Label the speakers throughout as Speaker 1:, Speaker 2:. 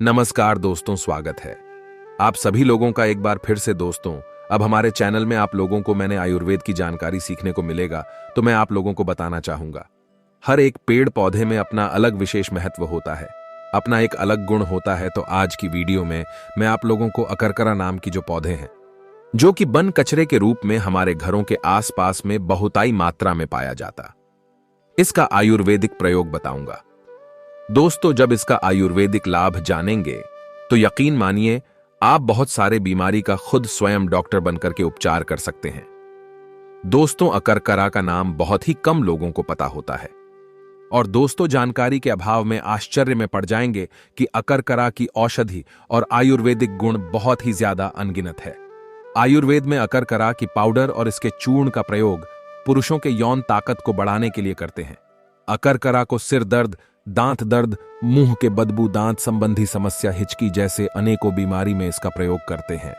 Speaker 1: नमस्कार दोस्तों, स्वागत है आप सभी लोगों का एक बार फिर से। दोस्तों, अब हमारे चैनल में आप लोगों को मैंने आयुर्वेद की जानकारी सीखने को मिलेगा, तो मैं आप लोगों को बताना चाहूंगा। हर एक पेड़ पौधे में अपना अलग विशेष महत्व होता है, अपना एक अलग गुण होता है। तो आज की वीडियो में मैं आप लोगों को अकरकरा नाम की जो पौधे हैं, जो कि वन कचरे के रूप में हमारे घरों के आसपास में बहुताई मात्रा में पाया जाता, इसका आयुर्वेदिक प्रयोग बताऊंगा। दोस्तों, जब इसका आयुर्वेदिक लाभ जानेंगे तो यकीन मानिए आप बहुत सारे बीमारी का खुद स्वयं डॉक्टर बनकर के उपचार कर सकते हैं। दोस्तों, अकरकरा का नाम बहुत ही कम लोगों को पता होता है, और दोस्तों जानकारी के अभाव में आश्चर्य में पड़ जाएंगे कि अकरकरा की औषधि और आयुर्वेदिक गुण बहुत ही ज्यादा अनगिनत है। आयुर्वेद में अकरकरा की पाउडर और इसके चूर्ण का प्रयोग पुरुषों के यौन ताकत को बढ़ाने के लिए करते हैं। अकरकरा को सिर दर्द, दांत दर्द, मुंह के बदबू, दांत संबंधी समस्या, हिचकी जैसे अनेकों बीमारी में इसका प्रयोग करते हैं,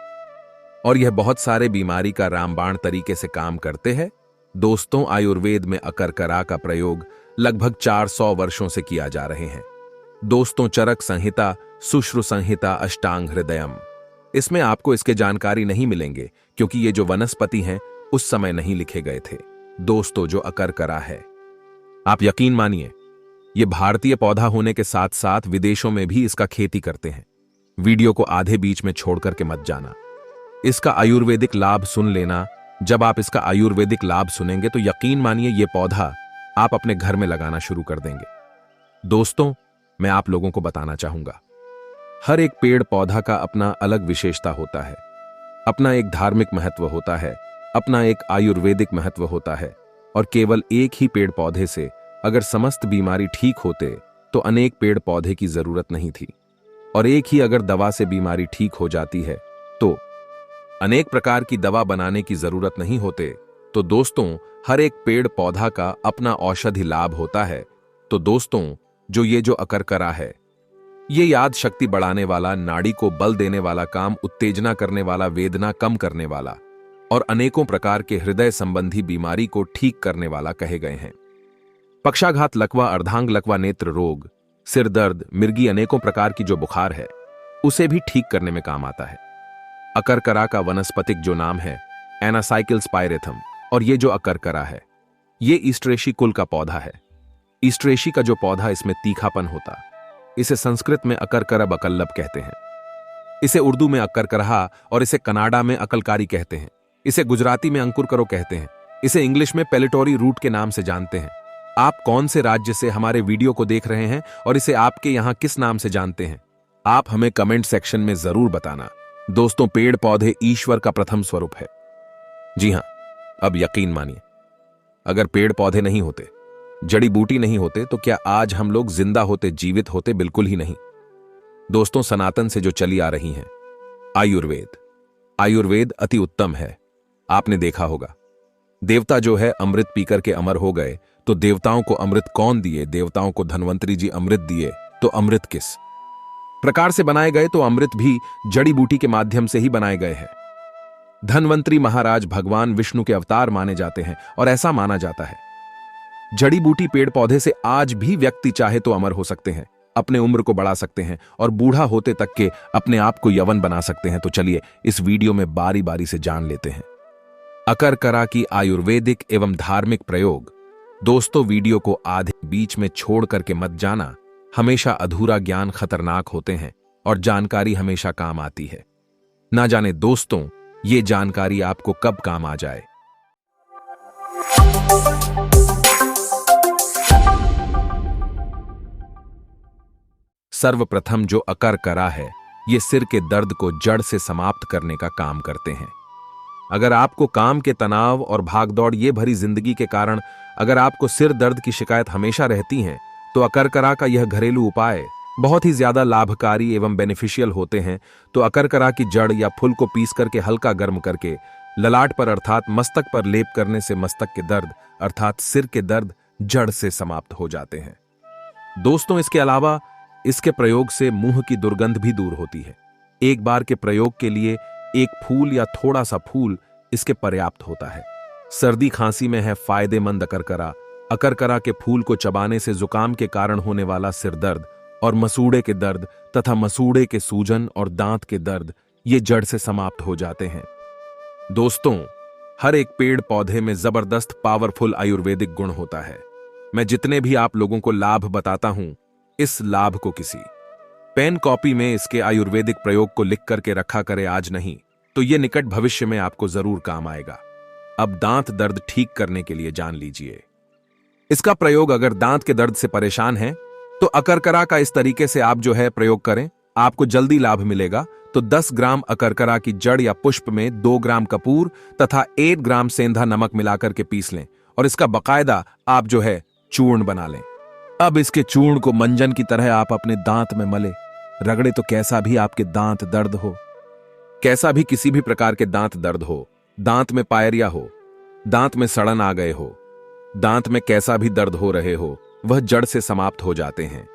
Speaker 1: और यह बहुत सारे बीमारी का रामबाण तरीके से काम करते हैं। दोस्तों, आयुर्वेद में अकरकरा का प्रयोग लगभग 400 वर्षों से किया जा रहे हैं। दोस्तों, चरक संहिता, सुश्रु संहिता, अष्टांग हृदयम, इसमें आपको इसके जानकारी नहीं मिलेंगे, क्योंकि ये जो वनस्पति हैं उस समय नहीं लिखे गए थे। दोस्तों, जो अकरकरा है, आप यकीन मानिए ये भारतीय पौधा होने के साथ साथ विदेशों में भी इसका खेती करते हैं। वीडियो को आधे बीच में छोड़ करके मत जाना, इसका आयुर्वेदिक लाभ सुन लेना। जब आप इसका आयुर्वेदिक लाभ सुनेंगे तो यकीन मानिए ये पौधा आप अपने घर में लगाना शुरू कर देंगे। दोस्तों, मैं आप लोगों को बताना चाहूंगा, हर एक पेड़ पौधा का अपना अलग विशेषता होता है, अपना एक धार्मिक महत्व होता है, अपना एक आयुर्वेदिक महत्व होता है। और केवल एक ही पेड़ पौधे से अगर समस्त बीमारी ठीक होते तो अनेक पेड़ पौधे की जरूरत नहीं थी, और एक ही अगर दवा से बीमारी ठीक हो जाती है तो अनेक प्रकार की दवा बनाने की जरूरत नहीं होते। तो दोस्तों, हर एक पेड़ पौधा का अपना औषधि लाभ होता है। तो दोस्तों, जो ये जो अकरकरा है, ये याद शक्ति बढ़ाने वाला, नाड़ी को बल देने वाला, काम उत्तेजना करने वाला, वेदना कम करने वाला और अनेकों प्रकार के हृदय संबंधी बीमारी को ठीक करने वाला कहे गए हैं। पक्षाघात, लकवा, अर्धांग लकवा, नेत्र रोग, सिर दर्द, मिर्गी, अनेकों प्रकार की जो बुखार है उसे भी ठीक करने में काम आता है। अकरकरा का वनस्पतिक जो नाम है एनासाइकिल्स पायरेथम, और ये जो अकरकरा है ये ईस्ट्रेशी कुल का पौधा है। ईस्ट्रेशी का जो पौधा, इसमें तीखापन होता, इसे संस्कृत में अकरकरब अकल्लब कहते हैं, इसे उर्दू में अकरकरहा और इसे कनाडा में अकलकारी कहते हैं, इसे गुजराती में अंकुर करो कहते हैं, इसे इंग्लिश में पेलेटोरी रूट के नाम से जानते हैं। आप कौन से राज्य से हमारे वीडियो को देख रहे हैं और इसे आपके यहां किस नाम से जानते हैं, आप हमें कमेंट सेक्शन में जरूर बताना। दोस्तों, पेड़ पौधे ईश्वर का प्रथम स्वरूप है। जी हां, अब यकीन मानिए, अगर पेड़ पौधे नहीं होते, जड़ी बूटी नहीं होते, तो क्या आज हम लोग जिंदा होते, जीवित होते? बिल्कुल ही नहीं। दोस्तों, सनातन से जो चली आ रही हैं आयुर्वेद अति उत्तम है। आपने देखा होगा, देवता जो है अमृत पीकर के अमर हो गए, तो देवताओं को अमृत कौन दिए? देवताओं को धन्वंतरी जी अमृत दिए, तो अमृत किस प्रकार से बनाए गए? तो अमृत भी जड़ी बूटी के माध्यम से ही बनाए गए हैं। धन्वंतरी महाराज भगवान विष्णु के अवतार माने जाते हैं, और ऐसा माना जाता है जड़ी बूटी पेड़ पौधे से आज भी व्यक्ति चाहे तो अमर हो सकते हैं, अपने उम्र को बढ़ा सकते हैं, और बूढ़ा होते तक के अपने आप को यवन बना सकते हैं। तो चलिए इस वीडियो में बारी बारी से जान लेते हैं अकरकरा की आयुर्वेदिक एवं धार्मिक प्रयोग। दोस्तों, वीडियो को आधे बीच में छोड़ करके मत जाना, हमेशा अधूरा ज्ञान खतरनाक होते हैं और जानकारी हमेशा काम आती है। ना जाने दोस्तों, ये जानकारी आपको कब काम आ जाए। सर्वप्रथम जो अकरकरा है, ये सिर के दर्द को जड़ से समाप्त करने का काम करते हैं। अगर आपको काम के तनाव और भागदौड़ ये भरी जिंदगी के कारण अगर आपको सिर दर्द की शिकायत हमेशा रहती है, तो अकरकरा का यह घरेलू उपाय बहुत ही ज्यादा लाभकारी एवं बेनिफिशियल होते हैं। तो अकरकरा की जड़ या फूल को पीस करके हल्का गर्म करके ललाट पर अर्थात मस्तक पर लेप करने से मस्तक के दर्द अर्थात सिर के दर्द जड़ से समाप्त हो जाते हैं। दोस्तों, इसके अलावा इसके प्रयोग से मुंह की दुर्गंध भी दूर होती है। एक बार के प्रयोग के लिए एक फूल या थोड़ा सा फूल इसके पर्याप्त होता है। सर्दी खांसी में है फायदेमंद अकरकरा। अकरकरा के फूल को चबाने से जुकाम के कारण होने वाला सिर दर्द और मसूड़े के दर्द तथा मसूड़े के सूजन और दांत के दर्द ये जड़ से समाप्त हो जाते हैं। दोस्तों, हर एक पेड़ पौधे में जबरदस्त पावरफुल आयुर्वेदिक गुण होता है। मैं जितने भी आप लोगों को लाभ बताता हूं, इस लाभ को किसी पेन कॉपी में इसके आयुर्वेदिक प्रयोग को लिख करके रखा करे आज नहीं तो ये निकट भविष्य में आपको जरूर काम आएगा। अब दांत दर्द ठीक करने के लिए जान लीजिए इसका प्रयोग। अगर दांत के दर्द से परेशान हैं तो अकरकरा का इस तरीके से आप जो है प्रयोग करें, आपको जल्दी लाभ मिलेगा। तो 10 ग्राम अकरकरा की जड़ या पुष्प में 2 ग्राम कपूर तथा 1 ग्राम सेंधा नमक मिलाकर के पीस लें और इसका बकायदा आप जो है चूर्ण बना लें। अब इसके चूर्ण को मंजन की तरह आप अपने दांत में मले रगड़े। तो कैसा भी आपके दांत दर्द हो, कैसा भी किसी भी प्रकार के दांत दर्द हो, दांत में पायरिया हो, दांत में सड़न आ गए हो, दांत में कैसा भी दर्द हो रहे हो, वह जड़ से समाप्त हो जाते हैं।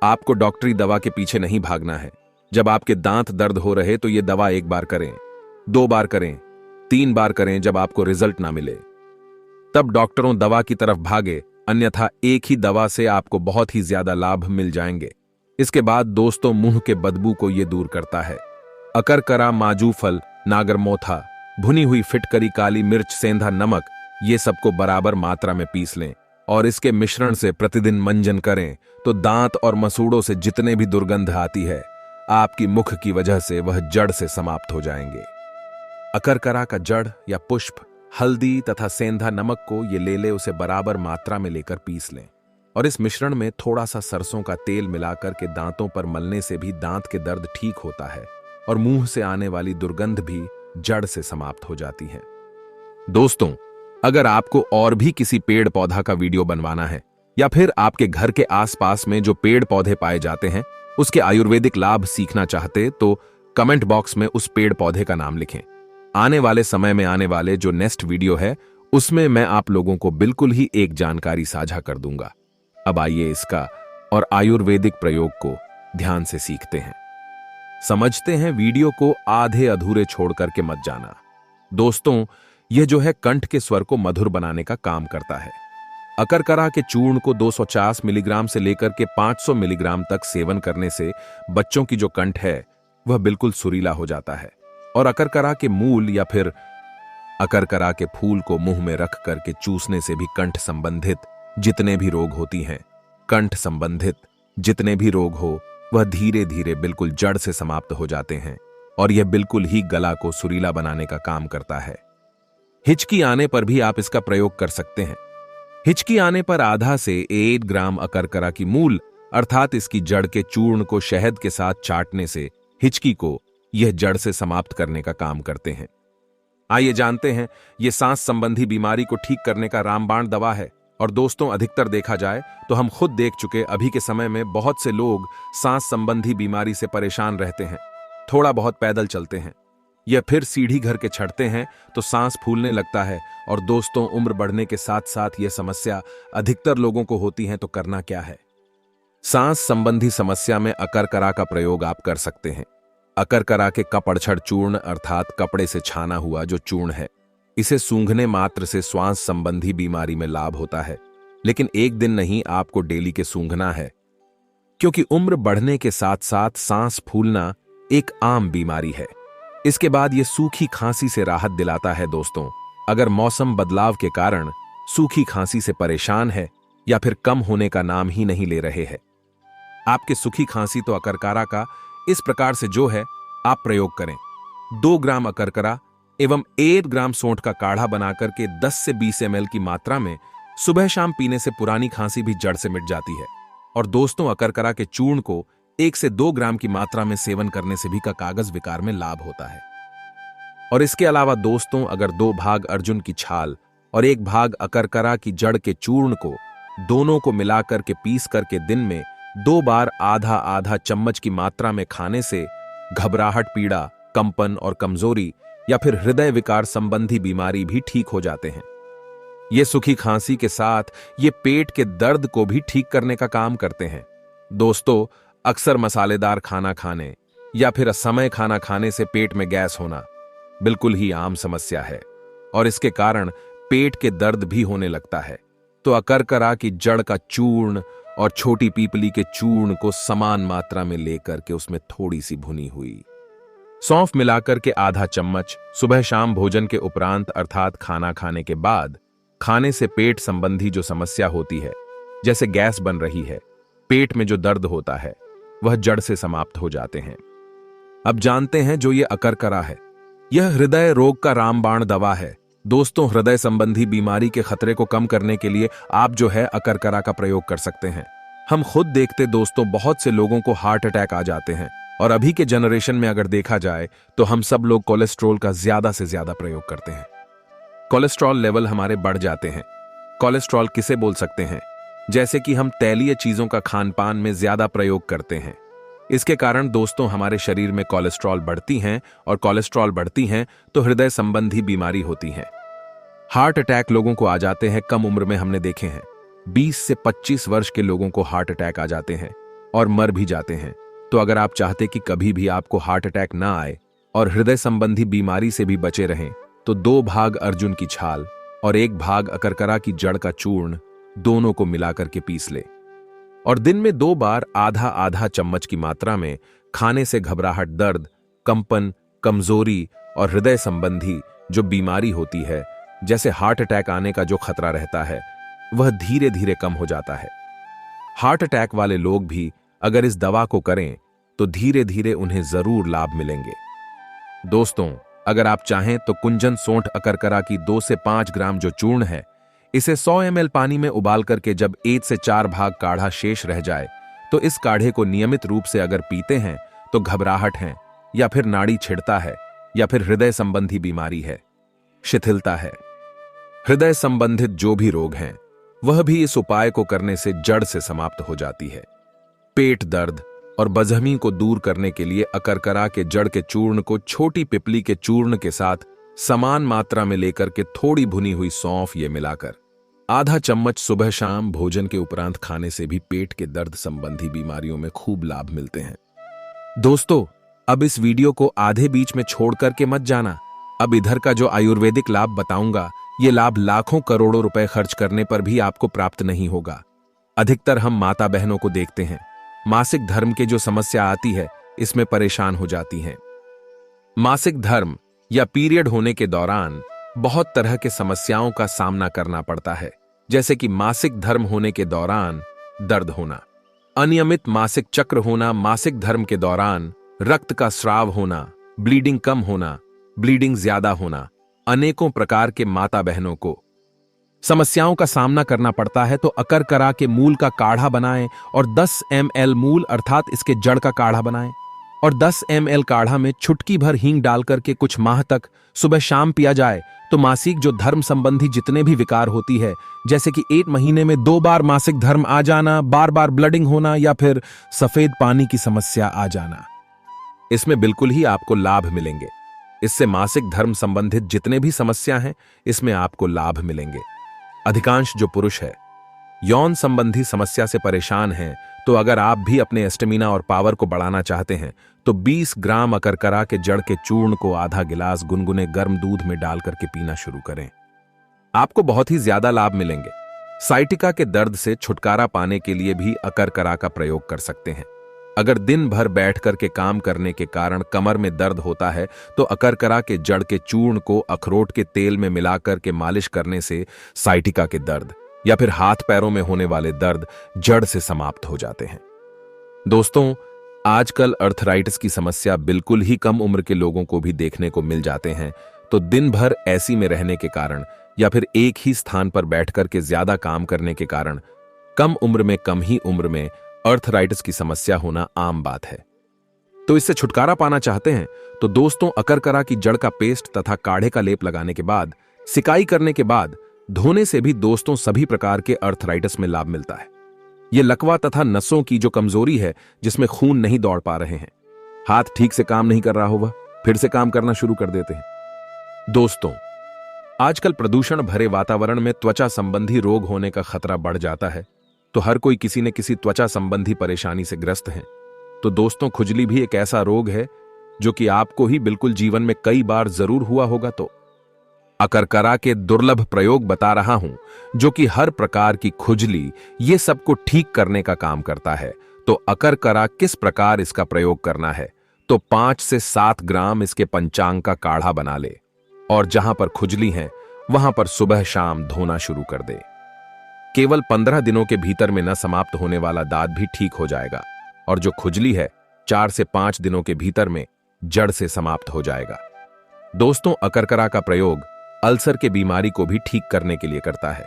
Speaker 1: आपको डॉक्टरी दवा के पीछे नहीं भागना है। जब आपके दांत दर्द हो रहे तो यह दवा 1 बार करें, 2 बार करें, 3 बार करें। जब आपको रिजल्ट ना मिले तब डॉक्टरों दवा की तरफ भागे, अन्यथा एक ही दवा से आपको बहुत ही ज्यादा लाभ मिल जाएंगे। इसके बाद दोस्तों, मुंह के बदबू को यह दूर करता है। अकरकरा, माजू फल, नागरमोथा, भुनी हुई फिटकरी, काली मिर्च, सेंधा नमक, ये सबको बराबर मात्रा में पीस लें और इसके मिश्रण से प्रतिदिन मंजन करें तो दांत और मसूड़ों से जितने भी दुर्गंध आती है, आपकी मुख की वजह से वह जड़ से समाप्त हो जाएंगे। अकरकरा का जड़ या पुष्प, हल्दी तथा सेंधा नमक को ये ले उसे बराबर मात्रा में लेकर पीस लें और इस मिश्रण में थोड़ा सा सरसों का तेल मिलाकर के दांतों पर मलने से भी दांत के दर्द ठीक होता है और मुंह से आने वाली दुर्गंध भी जड़ से समाप्त हो जाती है। दोस्तों, अगर आपको और भी किसी पेड़ पौधा का वीडियो बनवाना है या फिर आपके घर के आसपास में जो पेड़ पौधे पाए जाते हैं उसके आयुर्वेदिक लाभ सीखना चाहते तो कमेंट बॉक्स में उस पेड़ पौधे का नाम लिखें। आने वाले समय में आने वाले जो नेक्स्ट वीडियो है उसमें मैं आप लोगों को बिल्कुल ही एक जानकारी साझा कर दूंगा। अब आइए इसका और आयुर्वेदिक प्रयोग को ध्यान से सीखते हैं, समझते हैं। वीडियो को आधे अधूरे छोड़ करके मत जाना। दोस्तों, यह जो है कंठ के स्वर को मधुर बनाने का काम करता है। अकरकरा के चूर्ण को 250 मिलीग्राम से लेकर के 500 मिलीग्राम तक सेवन करने से बच्चों की जो कंठ है वह बिल्कुल सुरीला हो जाता है और अकरकरा के मूल या फिर अकरकरा के फूल को मुंह में रख करके चूसने से भी कंठ संबंधित जितने भी रोग होती हैं, कंठ संबंधित जितने भी रोग हो वह धीरे धीरे बिल्कुल जड़ से समाप्त हो जाते हैं और यह बिल्कुल ही गला को सुरीला बनाने का काम करता है। हिचकी आने पर भी आप इसका प्रयोग कर सकते हैं। हिचकी आने पर आधा से 1 ग्राम अकरकरा की मूल अर्थात इसकी जड़ के चूर्ण को शहद के साथ चाटने से हिचकी को यह जड़ से समाप्त करने का काम करते हैं। आइए जानते हैं, यह सांस संबंधी बीमारी को ठीक करने का रामबाण दवा है। और दोस्तों, अधिकतर देखा जाए तो हम खुद देख चुके अभी के समय में बहुत से लोग सांस संबंधी बीमारी से परेशान रहते हैं। थोड़ा बहुत पैदल चलते हैं या फिर सीढ़ी घर के चढ़ते हैं तो सांस फूलने लगता है। और दोस्तों, उम्र बढ़ने के साथ साथ यह समस्या अधिकतर लोगों को होती है। तो करना क्या है? सांस संबंधी समस्या में अकरकरा का प्रयोग आप कर सकते हैं। अकरकरा के कपड़छड़ चूर्ण अर्थात कपड़े से छाना हुआ जो चूर्ण है, इसे सूंघने मात्र से श्वास संबंधी बीमारी में लाभ होता है। लेकिन एक दिन नहीं, आपको डेली के सूंघना है, क्योंकि उम्र बढ़ने के साथ साथ सांस फूलना एक आम बीमारी है। इसके बाद यह सूखी खांसी से राहत दिलाता है। दोस्तों, अगर मौसम बदलाव के कारण सूखी खांसी से परेशान है या फिर कम होने का नाम ही नहीं ले रहे हैं आपके सूखी खांसी, तो अकरकरा का इस प्रकार से जो है आप प्रयोग करें। 2 ग्राम अकरकरा एवं 1 ग्राम सौंठ का काढ़ा बनाकर के 10 से 20 ml की मात्रा में सुबह शाम पीने से पुरानी खांसी भी जड़ से मिट जाती है। और दोस्तों, अकरकरा के चूर्ण को 1 से 2 ग्राम की मात्रा में सेवन करने से भी का कागज विकार में लाभ होता है। और इसके अलावा दोस्तों, अगर 2 भाग अर्जुन की छाल और 1 भाग अकरकरा की जड़ के चूर्ण को दोनों को मिलाकर के पीस करके दिन में 2 बार आधा आधा चम्मच की मात्रा में खाने से घबराहट, पीड़ा, कंपन और कमजोरी या फिर हृदय विकार संबंधी बीमारी भी ठीक हो जाते हैं। ये सूखी खांसी के साथ ये पेट के दर्द को भी ठीक करने का काम करते हैं। दोस्तों, अक्सर मसालेदार खाना खाने या फिर असमय खाना खाने से पेट में गैस होना बिल्कुल ही आम समस्या है और इसके कारण पेट के दर्द भी होने लगता है। तो अकरकरा की जड़ का चूर्ण और छोटी पीपली के चूर्ण को समान मात्रा में लेकर के उसमें थोड़ी सी भुनी हुई सौंफ मिलाकर के आधा चम्मच सुबह शाम भोजन के उपरांत अर्थात खाना खाने के बाद खाने से पेट संबंधी जो समस्या होती है, जैसे गैस बन रही है, पेट में जो दर्द होता है, वह जड़ से समाप्त हो जाते हैं। अब जानते हैं जो ये अकरकरा है, यह हृदय रोग का रामबाण दवा है। दोस्तों, हृदय संबंधी बीमारी के खतरे को कम करने के लिए आप जो है अकरकरा का प्रयोग कर सकते हैं। हम खुद देखते दोस्तों, बहुत से लोगों को हार्ट अटैक आ जाते हैं और अभी के जनरेशन में अगर देखा जाए तो हम सब लोग कोलेस्ट्रॉल का ज्यादा से ज्यादा प्रयोग करते हैं। कोलेस्ट्रॉल लेवल हमारे बढ़ जाते हैं। कोलेस्ट्रॉल किसे बोल सकते हैं? जैसे कि हम तैलीय चीजों का खान पान में ज्यादा प्रयोग करते हैं। इसके कारण दोस्तों हमारे शरीर में कोलेस्ट्रॉल बढ़ती हैं और कोलेस्ट्रॉल बढ़ती हैं तो हृदय संबंधी बीमारी होती है। हार्ट अटैक लोगों को आ जाते हैं कम उम्र में, हमने देखे हैं 20 से 25 वर्ष के लोगों को हार्ट अटैक आ जाते हैं और मर भी जाते हैं। तो अगर आप चाहते कि कभी भी आपको हार्ट अटैक ना आए और हृदय संबंधी बीमारी से भी बचे रहें, तो 2 भाग अर्जुन की छाल और 1 भाग अकरकरा की जड़ का चूर्ण दोनों को मिलाकर के पीस ले और दिन में 2 बार आधा आधा चम्मच की मात्रा में खाने से घबराहट, दर्द, कंपन, कमजोरी और हृदय संबंधी जो बीमारी होती है, जैसे हार्ट अटैक आने का जो खतरा रहता है, वह धीरे धीरे कम हो जाता है। हार्ट अटैक वाले लोग भी अगर इस दवा को करें तो धीरे धीरे उन्हें जरूर लाभ मिलेंगे। दोस्तों, अगर आप चाहें तो कुंजन सोंठ अकरकरा की 2 से 5 ग्राम जो चूर्ण है, इसे 100 ml पानी में उबाल करके जब 1 से 4 भाग काढ़ा शेष रह जाए तो इस काढ़े को नियमित रूप से अगर पीते हैं तो घबराहट है या फिर नाड़ी छिड़ता है या फिर हृदय संबंधी बीमारी है, शिथिलता है, हृदय संबंधित जो भी रोग हैं, वह भी इस उपाय को करने से जड़ से समाप्त हो जाती है। पेट दर्द और बजहमी को दूर करने के लिए अकरकरा के जड़ के चूर्ण को छोटी पिपली के चूर्ण के साथ समान मात्रा में लेकर के थोड़ी भुनी हुई सौंफ ये मिलाकर आधा चम्मच सुबह शाम भोजन के उपरांत खाने से भी पेट के दर्द संबंधी बीमारियों में खूब लाभ मिलते हैं। दोस्तों, अब इस वीडियो को आधे बीच में छोड़ करके मत जाना। अब इधर का जो आयुर्वेदिक लाभ बताऊंगा, ये लाभ लाखों करोड़ों रुपए खर्च करने पर भी आपको प्राप्त नहीं होगा। अधिकतर हम माता बहनों को देखते हैं, मासिक धर्म की जो समस्या आती है इसमें परेशान हो जाती हैं। मासिक धर्म या पीरियड होने के दौरान बहुत तरह के समस्याओं का सामना करना पड़ता है, जैसे कि मासिक धर्म होने के दौरान दर्द होना, अनियमित मासिक चक्र होना, मासिक धर्म के दौरान रक्त का स्राव होना, ब्लीडिंग कम होना, ब्लीडिंग ज्यादा होना। अनेकों प्रकार के माता बहनों को समस्याओं का सामना करना पड़ता है। तो अकरकरा के मूल का काढ़ा बनाएं और 10 ml मूल अर्थात इसके जड़ का काढ़ा बनाएं और 10 ml काढ़ा में चुटकी भर हींग डालकर के कुछ माह तक सुबह शाम पिया जाए तो मासिक जो धर्म संबंधी जितने भी विकार होती है, जैसे कि 1 महीने में 2 बार मासिक धर्म आ जाना, बार बार ब्लडिंग होना या फिर सफेद पानी की समस्या आ जाना, इसमें बिल्कुल ही आपको लाभ मिलेंगे। इससे मासिक धर्म संबंधित जितने भी समस्या हैं, इसमें आपको लाभ मिलेंगे। अधिकांश जो पुरुष है यौन संबंधी समस्या से परेशान हैं, तो अगर आप भी अपने एस्टेमिना और पावर को बढ़ाना चाहते हैं तो 20 ग्राम अकरकरा के जड़ के चूर्ण को आधा गिलास गुनगुने गर्म दूध में डाल करके पीना शुरू करें। आपको बहुत ही ज्यादा लाभ मिलेंगे। साइटिका के दर्द से छुटकारा पाने के लिए भी अकरकरा का प्रयोग कर सकते हैं। अगर दिन भर बैठ करके काम करने के कारण कमर में दर्द होता है तो अकरकरा के जड़ के चूर्ण को अखरोट के तेल में मिलाकर के मालिश करने से साइटिका के दर्द या फिर हाथ पैरों में होने वाले दर्द जड़ से समाप्त हो जाते हैं। दोस्तों, आजकल अर्थराइटिस की समस्या बिल्कुल ही कम उम्र के लोगों को भी देखने को मिल जाते हैं। तो दिन भर ऐसी में रहने के कारण या फिर एक ही स्थान पर बैठकर के ज्यादा काम करने के कारण कम उम्र में कम ही उम्र में अर्थराइटिस की समस्या होना आम बात है। तो इससे छुटकारा पाना चाहते हैं तो दोस्तों, अकरकरा की जड़ का पेस्ट तथा काढ़े का लेप लगाने के बाद, सिकाई करने के बाद धोने से भी दोस्तों सभी प्रकार के अर्थराइटिस में लाभ मिलता है। यह लकवा तथा नसों की जो कमजोरी है, जिसमें खून नहीं दौड़ पा रहे हैं, हाथ ठीक से काम नहीं कर रहा होगा, फिर से काम करना शुरू कर देते हैं। दोस्तों, आजकल प्रदूषण भरे वातावरण में त्वचा संबंधी रोग होने का खतरा बढ़ जाता है। तो हर कोई किसी न किसी त्वचा संबंधी परेशानी से ग्रस्त है। तो दोस्तों, खुजली भी एक ऐसा रोग है जो कि आपको ही बिल्कुल जीवन में कई बार जरूर हुआ होगा। तो अकरकरा के दुर्लभ प्रयोग बता रहा हूं, जो कि हर प्रकार की खुजली ये सबको ठीक करने का काम करता है। तो अकरकरा किस प्रकार इसका प्रयोग करना है? तो 5 से 7 ग्राम इसके पंचांग का काढ़ा बना ले और जहां पर खुजली है वहां पर सुबह शाम धोना शुरू कर दे। केवल 15 दिनों के भीतर में न समाप्त होने वाला दाद भी ठीक हो जाएगा और जो खुजली है 4 से 5 दिनों के भीतर में जड़ से समाप्त हो जाएगा। दोस्तों, अकरकरा का प्रयोग अल्सर के बीमारी को भी ठीक करने के लिए करता है।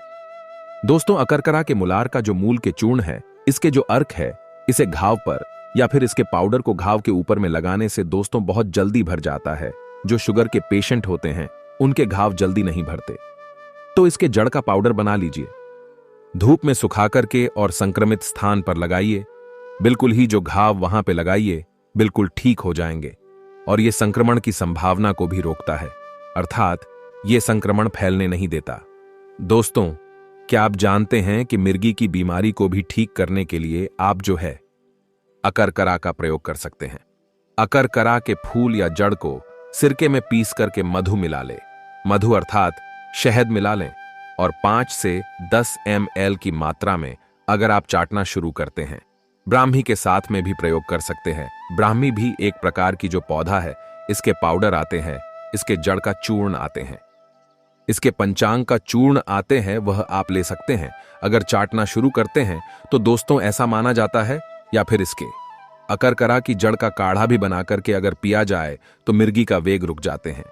Speaker 1: दोस्तों, अकरकरा के मुलार का जो मूल के चूर्ण है, इसके जो अर्क है, इसे घाव पर या फिर इसके पाउडर को घाव के ऊपर में लगाने से दोस्तों बहुत जल्दी भर जाता है। जो शुगर के पेशेंट होते हैं उनके घाव जल्दी नहीं भरते। तो इसके जड़ का पाउडर बना लीजिए, धूप में सुखा करके और संक्रमित स्थान पर लगाइए। बिल्कुल ही जो घाव वहां पे लगाइए बिल्कुल ठीक हो जाएंगे और ये संक्रमण की संभावना को भी रोकता है, अर्थात ये संक्रमण फैलने नहीं देता। दोस्तों, क्या आप जानते हैं कि मिर्गी की बीमारी को भी ठीक करने के लिए आप जो है अकरकरा का प्रयोग कर सकते हैं। अकरकरा के फूल या जड़ को सिरके में पीस करके मधु मिला ले, मधु अर्थात शहद मिला लें और 5 से 10 ml की मात्रा में अगर आप चाटना शुरू करते हैं। ब्राह्मी के साथ में भी प्रयोग कर सकते हैं। ब्राह्मी भी एक प्रकार की जो पौधा है, इसके पाउडर आते हैं, इसके जड़ का चूर्ण आते हैं, इसके पंचांग का चूर्ण आते हैं, वह आप ले सकते हैं। अगर चाटना शुरू करते हैं तो दोस्तों ऐसा माना जाता है, या फिर इसके अकरकरा की जड़ का काढ़ा भी बना करके अगर पिया जाए तो मिर्गी का वेग रुक जाते हैं।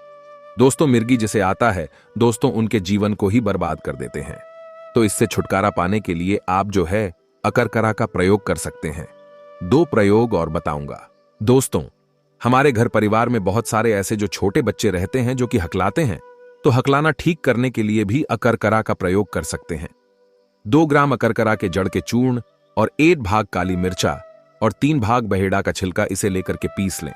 Speaker 1: दोस्तों, मिर्गी जिसे आता है दोस्तों उनके जीवन को ही बर्बाद कर देते हैं। तो इससे छुटकारा पाने के लिए आप जो है अकरकरा का प्रयोग कर सकते हैं। 2 प्रयोग और बताऊंगा। दोस्तों, हमारे घर परिवार में बहुत सारे ऐसे जो छोटे बच्चे रहते हैं जो कि हकलाते हैं, तो हकलाना ठीक करने के लिए भी अकरकरा का प्रयोग कर सकते हैं। 2 ग्राम अकरकरा के जड़ के चूर्ण और 1 भाग काली मिर्चा और 3 भाग बहेड़ा का छिलका इसे लेकर के पीस लें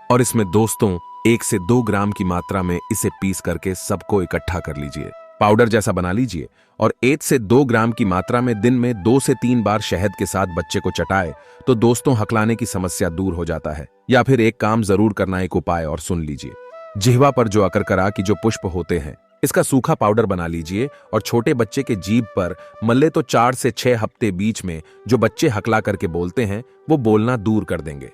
Speaker 1: और इसमें दोस्तों 1 से 2 ग्राम की मात्रा में इसे पीस करके सबको इकट्ठा कर लीजिए, पाउडर जैसा बना लीजिए और 1 से 2 ग्राम की मात्रा में दिन में 2 से 3 बार शहद के साथ बच्चे को चटाए तो दोस्तों हकलाने की समस्या दूर हो जाता है। या फिर एक काम जरूर करना, एक उपाय और सुन लीजिए। जिह्वा पर जो अकरकरा की जो पुष्प होते हैं, इसका सूखा पाउडर बना लीजिए और छोटे बच्चे के जीभ पर मल्ले तो 4 से 6 हफ्ते बीच में जो बच्चे हकला करके बोलते हैं वो बोलना दूर कर देंगे।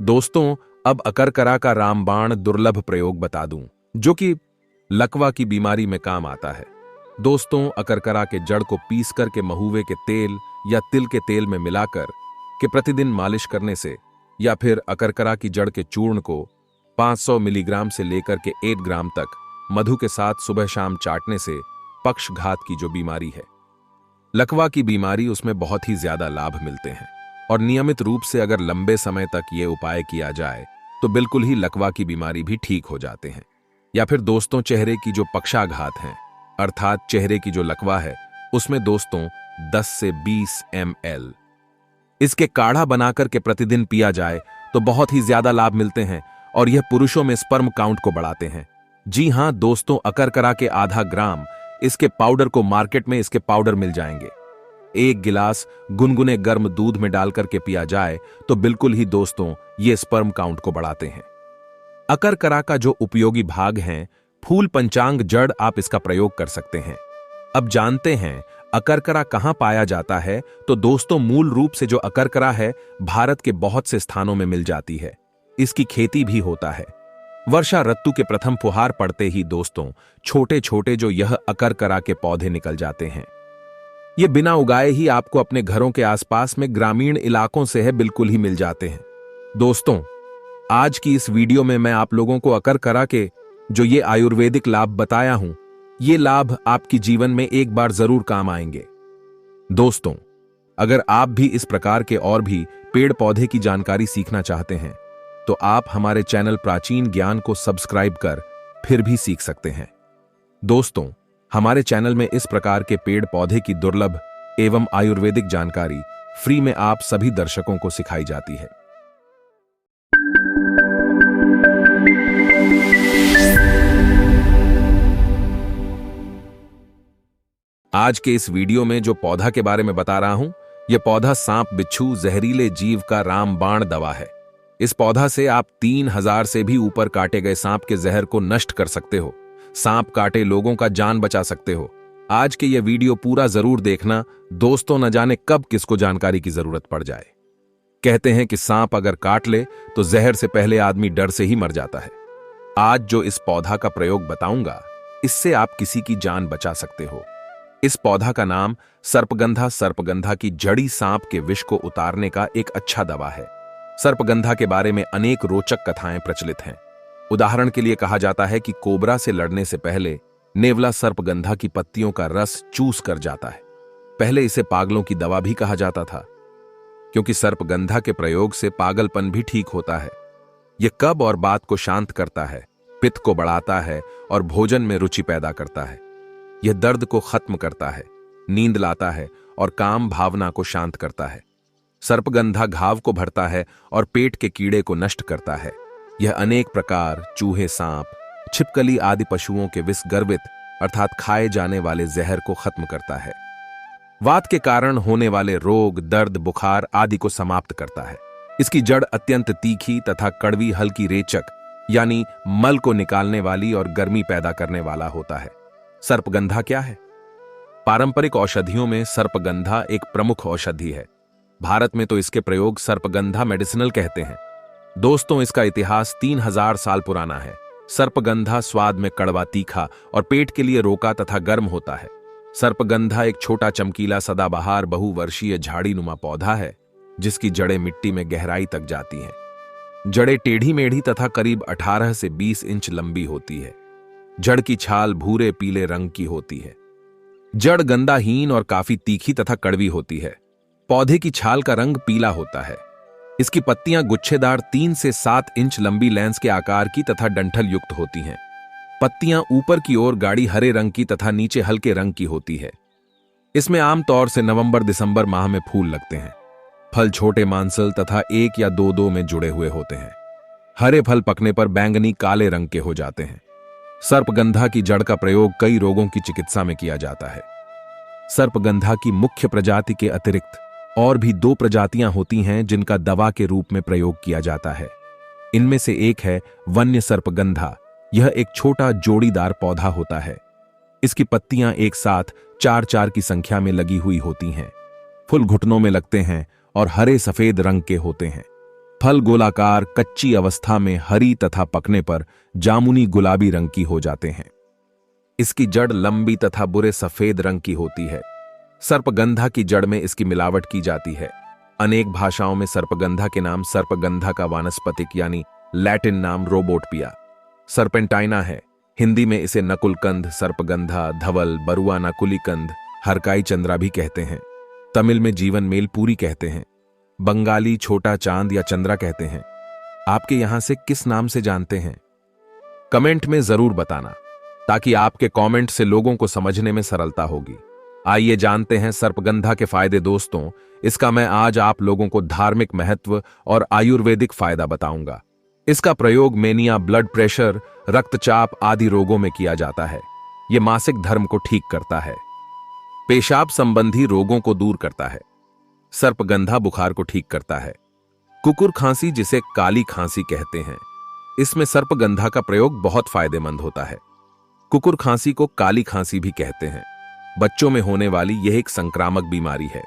Speaker 1: दोस्तों, अब अकरकरा का रामबाण दुर्लभ प्रयोग बता दूं, जो कि लकवा की बीमारी में काम आता है। दोस्तों, अकरकरा के जड़ को पीस करके महुए के तेल या तिल के तेल में मिलाकर के प्रतिदिन मालिश करने से, या फिर अकरकरा की जड़ के चूर्ण को 500 मिलीग्राम से लेकर के 1 ग्राम तक मधु के साथ सुबह शाम चाटने से पक्षघात की जो बीमारी है, लकवा की बीमारी, उसमें बहुत ही ज्यादा लाभ मिलते हैं। और नियमित रूप से अगर लंबे समय तक ये उपाय किया जाए तो बिल्कुल ही लकवा की बीमारी भी ठीक हो जाते हैं। या फिर दोस्तों, चेहरे की जो पक्षाघात है, अर्थात चेहरे की जो लकवा है, उसमें दोस्तों 10 से 20 ml इसके काढ़ा बनाकर के प्रतिदिन पिया जाए तो बहुत ही ज्यादा लाभ मिलते हैं और यह पुरुषों में स्पर्म काउंट को बढ़ाते हैं। जी हां दोस्तों, अकरकरा के आधा ग्राम इसके पाउडर को मार्केट में इसके पाउडर मिल जाएंगे। 1 गिलास गुनगुने गर्म दूध में डालकर के पिया जाए तो बिल्कुल ही दोस्तों ये स्पर्म काउंट को बढ़ाते हैं। अकरकरा का जो उपयोगी भाग हैं, फूल, पंचांग, जड़, आप इसका प्रयोग कर सकते हैं। अब जानते हैं अकरकरा कहां पाया जाता है। तो दोस्तों, मूल रूप से जो अकरकरा है भारत के बहुत से स्थानों में मिल जाती है। इसकी खेती भी होता है। वर्षा ऋतु के प्रथम फुहार पड़ते ही दोस्तों छोटे छोटे जो यह अकरकरा के पौधे निकल जाते हैं। ये बिना उगाए ही आपको अपने घरों के आसपास में ग्रामीण इलाकों से है बिल्कुल ही मिल जाते हैं। दोस्तों, आज की इस वीडियो में मैं आप लोगों को अकरकरा के जो ये आयुर्वेदिक लाभ बताया हूं, ये लाभ आपकी जीवन में एक बार जरूर काम आएंगे। दोस्तों, अगर आप भी इस प्रकार के और भी पेड़ पौधे की जानकारी सीखना चाहते हैं तो आप हमारे चैनल प्राचीन ज्ञान को सब्सक्राइब कर फिर भी सीख सकते हैं। दोस्तों, हमारे चैनल में इस प्रकार के पेड़ पौधे की दुर्लभ एवं आयुर्वेदिक जानकारी फ्री में आप सभी दर्शकों को सिखाई जाती है। आज के इस वीडियो में जो पौधा के बारे में बता रहा हूं, यह पौधा सांप, बिच्छू, जहरीले जीव का रामबाण दवा है। इस पौधा से आप 3000 से भी ऊपर काटे गए सांप के जहर को नष्ट कर सकते हो। सांप काटे लोगों का जान बचा सकते हो। आज के ये वीडियो पूरा जरूर देखना दोस्तों, न जाने कब किसको जानकारी की जरूरत पड़ जाए। कहते हैं कि सांप अगर काट ले तो जहर से पहले आदमी डर से ही मर जाता है। आज जो इस पौधा का प्रयोग बताऊंगा, इससे आप किसी की जान बचा सकते हो। इस पौधा का नाम सर्पगंधा। सर्पगंधा की जड़ी सांप के विष को उतारने का एक अच्छा दवा है। सर्पगंधा के बारे में अनेक रोचक कथाएं प्रचलित हैं। उदाहरण के लिए कहा जाता है कि कोबरा से लड़ने से पहले नेवला सर्पगंधा की पत्तियों का रस चूस कर जाता है। पहले इसे पागलों की दवा भी कहा जाता था, क्योंकि सर्पगंधा के प्रयोग से पागलपन भी ठीक होता है। यह कब्ज और बात को शांत करता है, पित्त को बढ़ाता है और भोजन में रुचि पैदा करता है। यह दर्द को खत्म करता है, नींद लाता है और काम भावना को शांत करता है। सर्पगंधा घाव को भरता है और पेट के कीड़े को नष्ट करता है। यह अनेक प्रकार चूहे, सांप, छिपकली आदि पशुओं के विष गर्भित अर्थात खाए जाने वाले जहर को खत्म करता है। वात के कारण होने वाले रोग, दर्द, बुखार आदि को समाप्त करता है। इसकी जड़ अत्यंत तीखी तथा कड़वी, हल्की रेचक यानी मल को निकालने वाली और गर्मी पैदा करने वाला होता है। सर्पगंधा क्या है? पारंपरिक औषधियों में सर्पगंधा एक प्रमुख औषधि है। भारत में तो इसके प्रयोग सर्पगंधा मेडिसिनल कहते हैं। दोस्तों, इसका इतिहास 3000 साल पुराना है। सर्पगंधा स्वाद में कड़वा, तीखा और पेट के लिए रोका तथा गर्म होता है। सर्पगंधा एक छोटा, चमकीला, सदाबहार, बहुवर्षीय झाड़ीनुमा पौधा है जिसकी जड़ें मिट्टी में गहराई तक जाती हैं। जड़ें टेढ़ी मेढ़ी तथा करीब 18 से 20 इंच लंबी होती है। जड़ की छाल भूरे पीले रंग की होती है। जड़ गंधाहीन और काफी तीखी तथा कड़वी होती है। पौधे की छाल का रंग पीला होता है। इसकी पत्तियां गुच्छेदार 3 से 7 इंच लंबी लेंस के आकार की तथा डंठल युक्त होती हैं। पत्तियां ऊपर की ओर गाढ़ी हरे रंग की तथा नीचे हल्के रंग की होती है। इसमें आमतौर से नवंबर-दिसंबर माह में फूल लगते हैं। फल छोटे, मांसल तथा 1 या 2 में जुड़े हुए होते हैं। हरे फल पकने पर बैंगनी काले रंग के हो जाते हैं। सर्पगंधा की जड़ का प्रयोग कई रोगों की चिकित्सा में किया जाता है। सर्पगंधा की मुख्य प्रजाति के अतिरिक्त और भी 2 प्रजातियां होती हैं जिनका दवा के रूप में प्रयोग किया जाता है। इनमें से एक है वन्य सर्पगंधा। यह एक छोटा जोड़ीदार पौधा होता है। इसकी पत्तियां एक साथ 4-4 की संख्या में लगी हुई होती हैं। फूल घुटनों में लगते हैं और हरे सफेद रंग के होते हैं। फल गोलाकार, कच्ची अवस्था में हरी तथा पकने पर जामुनी गुलाबी रंग की हो जाते हैं। इसकी जड़ लंबी तथा बुरे सफेद रंग की होती है। सर्पगंधा की जड़ में इसकी मिलावट की जाती है। अनेक भाषाओं में सर्पगंधा के नाम सर्पगंधा का वानस्पतिक यानी लैटिन नाम रोबोटपिया सर्पेंटाइना है। हिंदी में इसे नकुलकंद, सर्पगंधा, धवल, बरुआ, नकुलीकंद, हरकाई चंद्रा भी कहते हैं। तमिल में जीवन मेल पूरी कहते हैं। बंगाली छोटा चांद या चंद्रा कहते हैं। आपके यहां से किस नाम से जानते हैं? कमेंट में जरूर बताना, ताकि आपके कमेंट से लोगों को समझने में सरलता होगी। आइए जानते हैं सर्पगंधा के फायदे। दोस्तों, इसका मैं आज आप लोगों को धार्मिक महत्व और आयुर्वेदिक फायदा बताऊंगा। इसका प्रयोग मेनिया, ब्लड प्रेशर, रक्तचाप आदि रोगों में किया जाता है। यह मासिक धर्म को ठीक करता है। पेशाब संबंधी रोगों को दूर करता है। सर्पगंधा बुखार को ठीक करता है। कुकुर खांसी, जिसे काली खांसी कहते हैं, इसमें सर्पगंधा का प्रयोग बहुत फायदेमंद होता है। कुकुर खांसी को काली खांसी भी कहते हैं। बच्चों में होने वाली यह एक संक्रामक बीमारी है।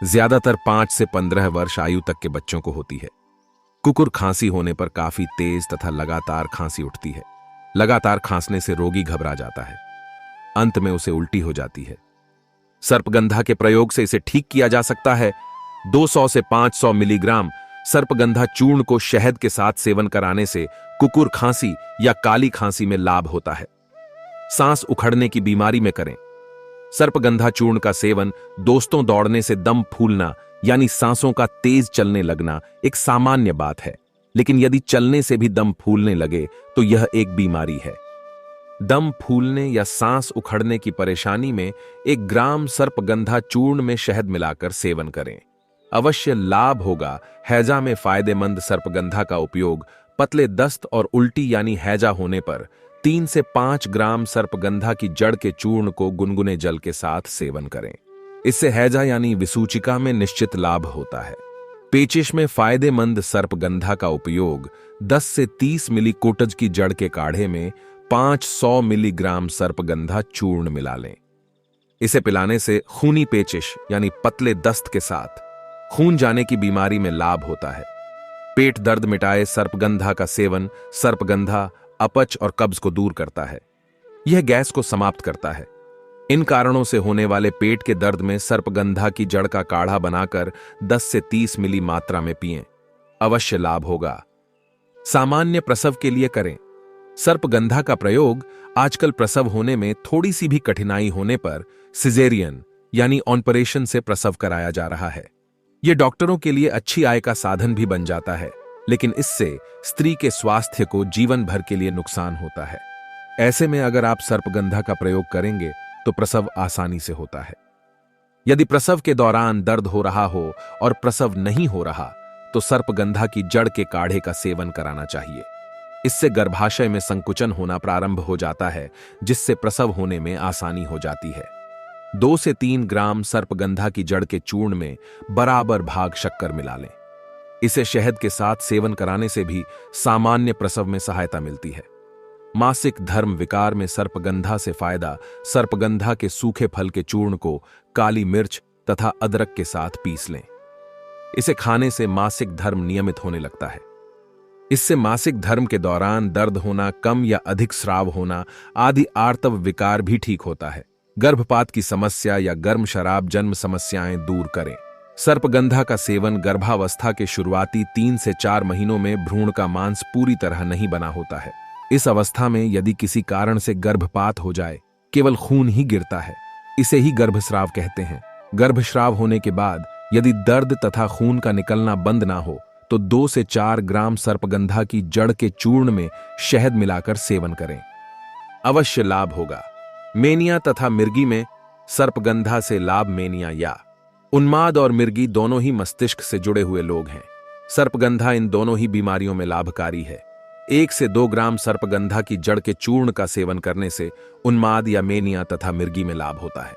Speaker 1: ज्यादातर 5 से 15 वर्ष आयु तक के बच्चों को होती है। कुकुर खांसी होने पर काफी तेज तथा लगातार खांसी उठती है। लगातार खांसने से रोगी घबरा जाता है। अंत में उसे उल्टी हो जाती है। सर्पगंधा के प्रयोग से इसे ठीक किया जा सकता है। 200 से 500 मिलीग्राम सर्पगंधा चूर्ण को शहद के साथ सेवन कराने से कुकुर खांसी या काली खांसी में लाभ होता है। सांस उखड़ने की बीमारी में करें। सर्पगंधा चूर्ण का सेवन दोस्तों, दौड़ने से दम फूलना यानी सांसों का तेज चलने लगना एक सामान्य बात है, लेकिन यदि चलने से भी दम फूलने लगे तो यह एक बीमारी है। दम फूलने या सांस उखड़ने की परेशानी में 1 ग्राम सर्पगंधा चूर्ण में शहद मिलाकर सेवन करें। अवश्य लाभ होगा। हैजा में फायदेमंद सर्पगंधा का उपयोग पतले दस्त और उल्टी यानी हैजा होने पर 3 से 5 ग्राम सर्पगंधा की जड़ के चूर्ण को गुनगुने जल के साथ सेवन करें। इससे हैजा यानी विसूचिका में निश्चित लाभ होता है। पेचिश में फायदेमंद सर्पगंधा का उपयोग 10 से 30 मिली कोटज की जड़ के काढ़े में 500 मिलीग्राम सर्पगंधा चूर्ण मिला लें। इसे पिलाने से खूनी पेचिश यानी पतले दस्त के साथ खून जाने की बीमारी में लाभ होता है। पेट दर्द मिटाए सर्पगंधा का सेवन सर्पगंधा अपच और कब्ज को दूर करता है। यह गैस को समाप्त करता है। इन कारणों से होने वाले पेट के दर्द में सर्पगंधा की जड़ का काढ़ा बनाकर 10 से 30 मिली मात्रा में पिएं। अवश्य लाभ होगा। सामान्य प्रसव के लिए करें। सर्पगंधा का प्रयोग आजकल प्रसव होने में थोड़ी सी भी कठिनाई होने पर सिजेरियन यानी ऑपरेशन से प्रसव कराया जा रहा है। यह डॉक्टरों के लिए अच्छी आय का साधन भी बन जाता है, लेकिन इससे स्त्री के स्वास्थ्य को जीवन भर के लिए नुकसान होता है। ऐसे में अगर आप सर्पगंधा का प्रयोग करेंगे तो प्रसव आसानी से होता है। यदि प्रसव के दौरान दर्द हो रहा हो और प्रसव नहीं हो रहा तो सर्पगंधा की जड़ के काढ़े का सेवन कराना चाहिए। इससे गर्भाशय में संकुचन होना प्रारंभ हो जाता है, जिससे प्रसव होने में आसानी हो जाती है। 2 से 3 ग्राम सर्पगंधा की जड़ के चूर्ण में बराबर भाग शक्कर मिला लें। इसे शहद के साथ सेवन कराने से भी सामान्य प्रसव में सहायता मिलती है। मासिक धर्म विकार में सर्पगंधा से फायदा। सर्पगंधा के सूखे फल के चूर्ण को काली मिर्च तथा अदरक के साथ पीस लें। इसे खाने से मासिक धर्म नियमित होने लगता है। इससे मासिक धर्म के दौरान दर्द होना, कम या अधिक स्राव होना आदि आर्तव विकार भी ठीक होता है। गर्भपात की समस्या या गर्म शराब जन्म समस्याएं दूर करें। सर्पगंधा का सेवन गर्भावस्था के शुरुआती 3 से 4 महीनों में भ्रूण का मांस पूरी तरह नहीं बना होता है। इस अवस्था में यदि किसी कारण से गर्भपात हो जाए, केवल खून ही गिरता है, इसे ही गर्भस्राव कहते हैं। गर्भस्राव होने के बाद यदि दर्द तथा खून का निकलना बंद ना हो तो 2 से 4 ग्राम सर्पगंधा की जड़ के चूर्ण में शहद मिलाकर सेवन करें। अवश्य लाभ होगा। मेनिया तथा मिर्गी में सर्पगंधा से लाभ। मेनिया या उन्माद और मिर्गी दोनों ही मस्तिष्क से जुड़े हुए लोग हैं। सर्पगंधा इन दोनों ही बीमारियों में लाभकारी है। 1 से 2 ग्राम सर्पगंधा की जड़ के चूर्ण का सेवन करने से उन्माद या मेनिया तथा मिर्गी में लाभ होता है।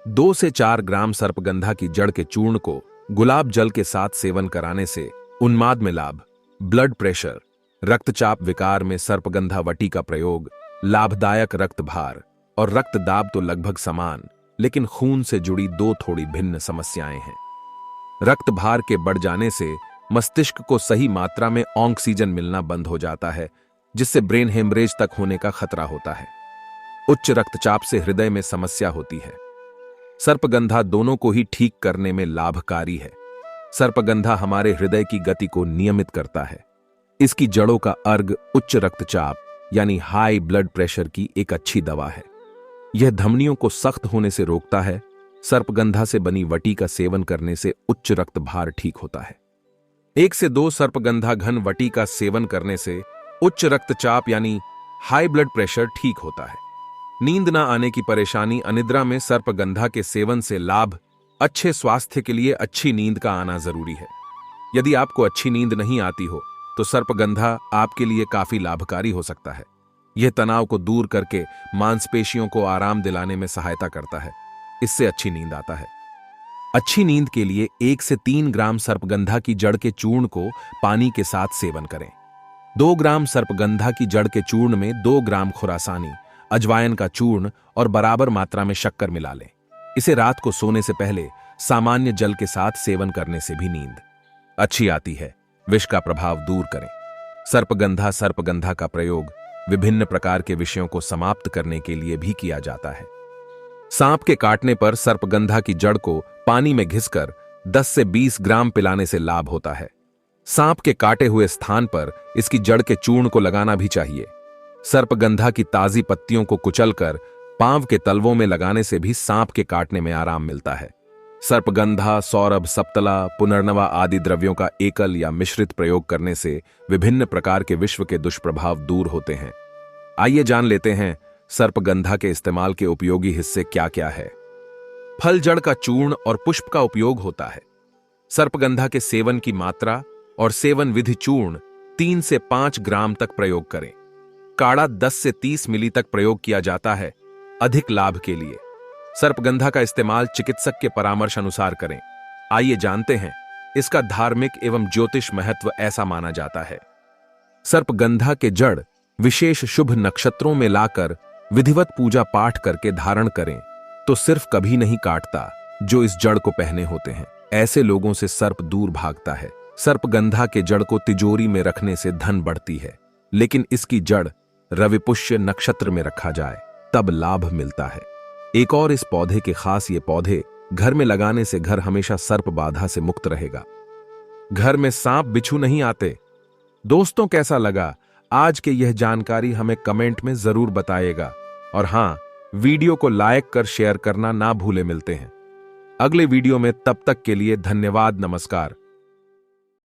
Speaker 1: 2 से 4 ग्राम सर्पगंधा की जड़ के चूर्ण को गुलाब जल के साथ सेवन कराने से उन्माद में लाभ। ब्लड प्रेशर, रक्तचाप विकार में सर्पगंधा वटी का प्रयोग लाभदायक। रक्त भार और रक्तदाब तो लगभग समान, लेकिन खून से जुड़ी 2 थोड़ी भिन्न समस्याएं हैं। रक्त भार के बढ़ जाने से मस्तिष्क को सही मात्रा में ऑक्सीजन मिलना बंद हो जाता है, जिससे ब्रेन हेमरेज तक होने का खतरा होता है। उच्च रक्तचाप से हृदय में समस्या होती है। सर्पगंधा दोनों को ही ठीक करने में लाभकारी है। सर्पगंधा हमारे हृदय की गति को नियमित करता है। इसकी जड़ों का अर्घ उच्च रक्तचाप यानी हाई ब्लड प्रेशर की एक अच्छी दवा है। यह धमनियों को सख्त होने से रोकता है। सर्पगंधा से बनी वटी का सेवन करने से उच्च रक्त भार ठीक होता है। 1 से 2 सर्पगंधा घन वटी का सेवन करने से उच्च रक्तचाप यानी हाई ब्लड प्रेशर ठीक होता है। नींद न आने की परेशानी, अनिद्रा में सर्पगंधा के सेवन से लाभ। अच्छे स्वास्थ्य के लिए अच्छी नींद का आना जरूरी है। यदि आपको अच्छी नींद नहीं आती हो तो सर्पगंधा आपके लिए काफी लाभकारी हो सकता है। यह तनाव को दूर करके मांसपेशियों को आराम दिलाने में सहायता करता है। इससे अच्छी नींद आता है। अच्छी नींद के लिए 1 से 3 ग्राम सर्पगंधा की जड़ के चूर्ण को पानी के साथ सेवन करें। 2 ग्राम सर्पगंधा की जड़ के चूर्ण में 2 ग्राम खुरासानी, अजवाइन का चूर्ण और बराबर मात्रा में शक्कर मिला लें। इसे रात को सोने से पहले सामान्य जल के साथ सेवन करने से भी नींद अच्छी आती है। विष का प्रभाव दूर करें। सर्पगंधा का प्रयोग विभिन्न प्रकार के विषयों को समाप्त करने के लिए भी किया जाता है। सांप के काटने पर सर्पगंधा की जड़ को पानी में घिसकर 10 से 20 ग्राम पिलाने से लाभ होता है। सांप के काटे हुए स्थान पर इसकी जड़ के चूर्ण को लगाना भी चाहिए। सर्पगंधा की ताजी पत्तियों को कुचलकर पांव के तलवों में लगाने से भी सांप के काटने में आराम मिलता है। सर्पगंधा, सौरभ, सप्तला, पुनर्नवा आदि द्रव्यों का एकल या मिश्रित प्रयोग करने से विभिन्न प्रकार के विश्व के दुष्प्रभाव दूर होते हैं। आइए जान लेते हैं सर्पगंधा के इस्तेमाल के उपयोगी हिस्से क्या क्या है। फल, जड़ का चूर्ण और पुष्प का उपयोग होता है। सर्पगंधा के सेवन की मात्रा और सेवन विधि: चूर्ण 3 से 5 ग्राम तक प्रयोग करें। काढ़ा 10 से 30 मिली तक प्रयोग किया जाता है। अधिक लाभ के लिए सर्पगंधा का इस्तेमाल चिकित्सक के परामर्श अनुसार करें। आइए जानते हैं इसका धार्मिक एवं ज्योतिष महत्व। ऐसा माना जाता है सर्पगंधा के जड़ विशेष शुभ नक्षत्रों में लाकर विधिवत पूजा पाठ करके धारण करें तो सिर्फ कभी नहीं काटता जो इस जड़ को पहने होते हैं। ऐसे लोगों से सर्प दूर भागता है। सर्पगंधा के जड़ को तिजोरी में रखने से धन बढ़ती है, लेकिन इसकी जड़ रविपुष्य नक्षत्र में रखा जाए तब लाभ मिलता है। एक और इस पौधे के खास, ये पौधे घर में लगाने से घर हमेशा सर्प बाधा से मुक्त रहेगा। घर में सांप बिच्छू नहीं आते। दोस्तों, कैसा लगा आज के यह जानकारी हमें कमेंट में जरूर बताइएगा, और हां, वीडियो को लाइक कर शेयर करना ना भूले। मिलते हैं अगले वीडियो में, तब तक के लिए धन्यवाद, नमस्कार।